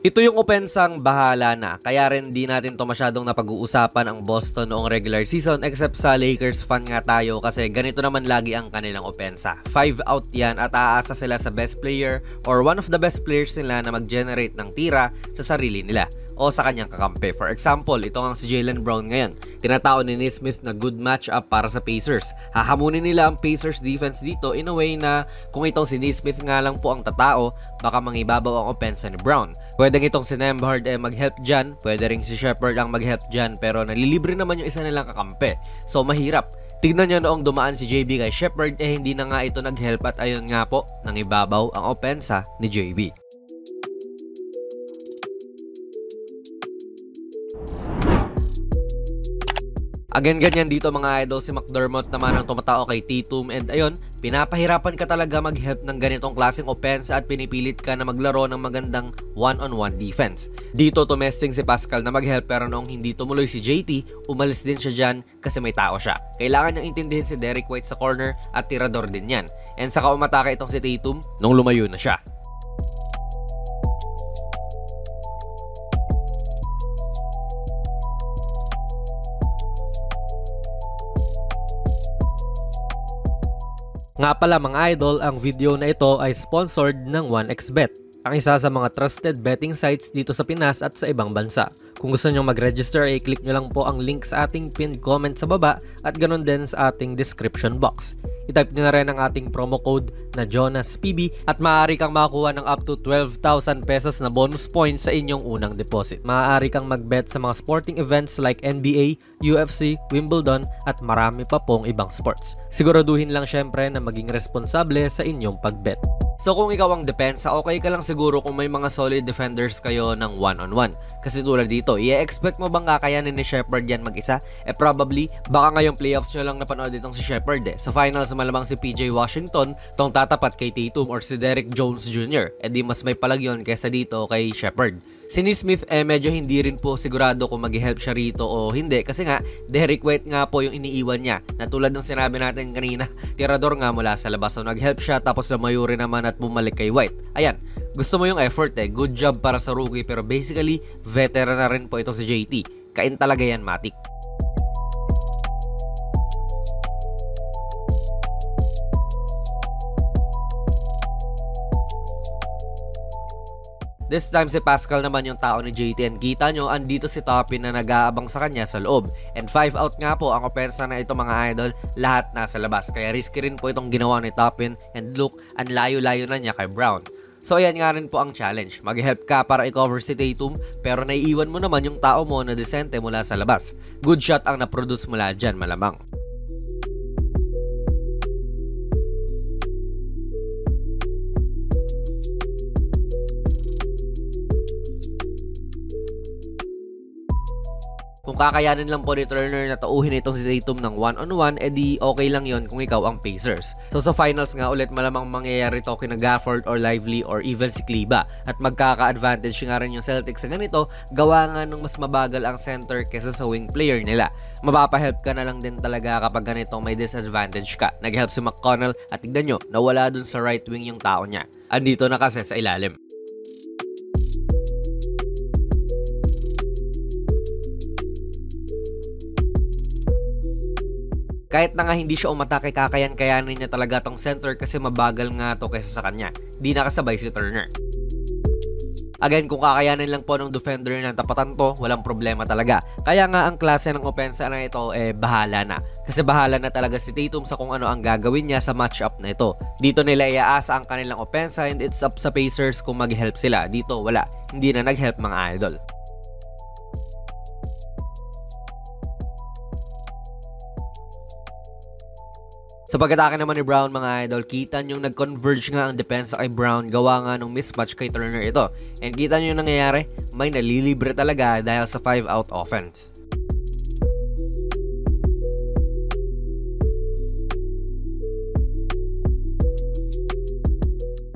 Ito yung opensang bahala na, kaya rin di natin to masyadong napag-uusapan ang Boston noong regular season except sa Lakers fan nga tayo kasi ganito naman lagi ang kanilang opensa. 5 out yan at aasa sila sa best player or one of the best players nila na mag-generate ng tira sa sarili nila o sa kanyang kakampi. For example, ito ang si Jaylen Brown ngayon. Tinatao ni Nesmith na good matchup para sa Pacers. Hahamunin nila ang Pacers defense dito in a way na kung itong si Nesmith nga lang po ang tatao, baka mangibabaw ang opensa ni Brown. Pwede itong si Nembhard mag-help dyan, pwede rin si Shepherd ang mag-help dyan, pero nalilibre naman yung isa nilang kakampi. So mahirap. Tignan nyo noong dumaan si JB kay Shepherd, hindi na nga ito nag-help at ayun nga po, nangibabaw ang opensa ni JB. Again, ganyan dito mga idol, si McDermott naman ang tumatao kay Tatum and ayun, pinapahirapan ka talaga mag-help ng ganitong klaseng offense at pinipilit ka na maglaro ng magandang one-on-one defense. Dito tumesting si Pascal na mag-help pero noong hindi tumuloy si JT, umalis din siya dyan kasi may tao siya. Kailangan niyang intindihin si Derrick White sa corner at tirador din yan. And saka umatake itong si Tatum nung lumayo na siya. Nga pala mga idol, ang video na ito ay sponsored ng 1xBet, ang isa sa mga trusted betting sites dito sa Pinas at sa ibang bansa. Kung gusto nyo mag-register, i-click nyo lang po ang link sa ating pinned comment sa baba at ganun din sa ating description box. I-type nyo na rin ang ating promo code na JonasPB at maaari kang makakuha ng up to 12,000 pesos na bonus points sa inyong unang deposit. Maaari kang mag-bet sa mga sporting events like NBA, UFC, Wimbledon at marami pa pong ibang sports. Siguraduhin lang syempre na maging responsable sa inyong pag-bet. So kung ikaw ang depensa, okay ka lang siguro kung may mga solid defenders kayo ng one-on-one. Kasi tulad dito, i-expect mo bang kakayanin ni Shepherd yan mag-isa? Probably, baka ngayong playoffs nyo lang napanood itong si Shepherd Sa finals malamang si PJ Washington tong tatapat kay Tatum or si Derrick Jones Jr. Di mas may palag yun kesa dito kay Shepherd. Si Nesmith medyo hindi rin po sigurado kung mag-help siya rito o hindi kasi nga Derrick White nga po yung iniiwan niya na tulad ng sinabi natin kanina, tirador nga mula sa labas, so nag-help siya tapos lumayo rin naman at bumalik kay White. Ayan, gusto mo yung effort good job para sa rookie pero basically veteran na rin po ito si JT. Kain talaga yan, Matic. This time si Pascal naman yung tao ni JT and kita nyo andito si Toppin na nag-aabang sa kanya sa loob. And 5 out nga po ang opensa na ito mga idol, lahat nasa labas. Kaya risky rin po itong ginawa ni Toppin and look, ang layo-layo na niya kay Brown. So ayan nga rin po ang challenge. Mag-help ka para i-cover si Tatum pero naiiwan mo naman yung tao mo na desente mula sa labas. Good shot ang na-produce mula dyan malamang. Kung kakayanin lang po ni Turner na tauhin itong si Tatum ng one-on-one, edi okay lang yon kung ikaw ang Pacers. So sa finals nga ulit malamang mangyayari to kina Gafford or Lively or even si Kleber. At magkaka-advantage nga rin yung Celtics sa ganito, gawa nga nung mas mabagal ang center kesa sa wing player nila. Mapapahelp ka na lang din talaga kapag ganitong may disadvantage ka. Nag-help si McConnell at tignan nyo, nawala dun sa right wing yung tao niya. Andito na kasi sa ilalim. Kahit na nga hindi siya umatake, kakayanin niya talaga tong center kasi mabagal nga to kesa sa kanya. Di nakasabay si Turner. Again, kung kakayanin lang po ng defender ng tapatan to, walang problema talaga. Kaya nga ang klase ng opensa na ito bahala na. Kasi bahala na talaga si Tatum sa kung ano ang gagawin niya sa matchup na ito. Dito nila iaasa ang kanilang opensa and it's up sa Pacers kung mag-help sila. Dito wala, hindi na nag-help mga idol. Sa pag-atake naman ni Brown mga idol, kita nyo nag-converge nga ang depensa kay Brown gawa nga nung mismatch kay Turner ito. And kita nyo yung nangyayari, may nalilibre talaga dahil sa 5-out offense.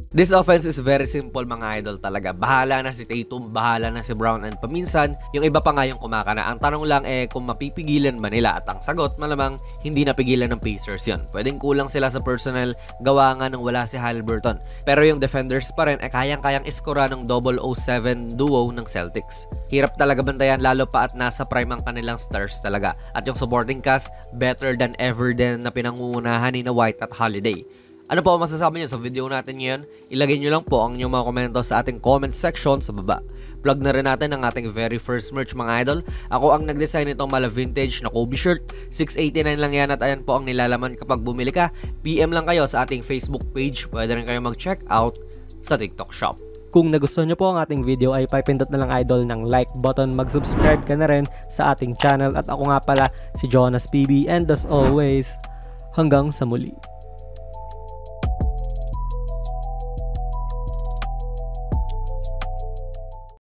This offense is very simple mga idol talaga. Bahala na si Tatum, bahala na si Brown, and paminsan, yung iba pa nga yung kumakana. Ang tanong lang kung mapipigilan ba nila, at ang sagot malamang hindi napigilan ng Pacers yun. Pwedeng kulang sila sa personnel, gawa nga nang wala si Haliburton. Pero yung defenders pa rin kayang-kayang iskora ng 007 duo ng Celtics. Hirap talaga bantayan lalo pa at nasa prime ang kanilang stars talaga. At yung supporting cast, better than ever din na pinangungunahan ni White at Holiday. Ano po ang masasabi niyo sa video natin ngayon? Ilagay niyo lang po ang inyong mga komento sa ating comment section sa baba. Plug na rin natin ang ating very first merch mga idol. Ako ang nag-design nitong mala vintage na Kobe shirt. $6.89 lang yan at ayan po ang nilalaman kapag bumili ka. PM lang kayo sa ating Facebook page. Pwede rin kayo mag-check out sa TikTok shop. Kung nagustuhan nyo po ang ating video ay pipindot na lang idol ng like button, mag-subscribe ka na rin sa ating channel at ako nga pala si Jonas PB and as always, hanggang sa muli.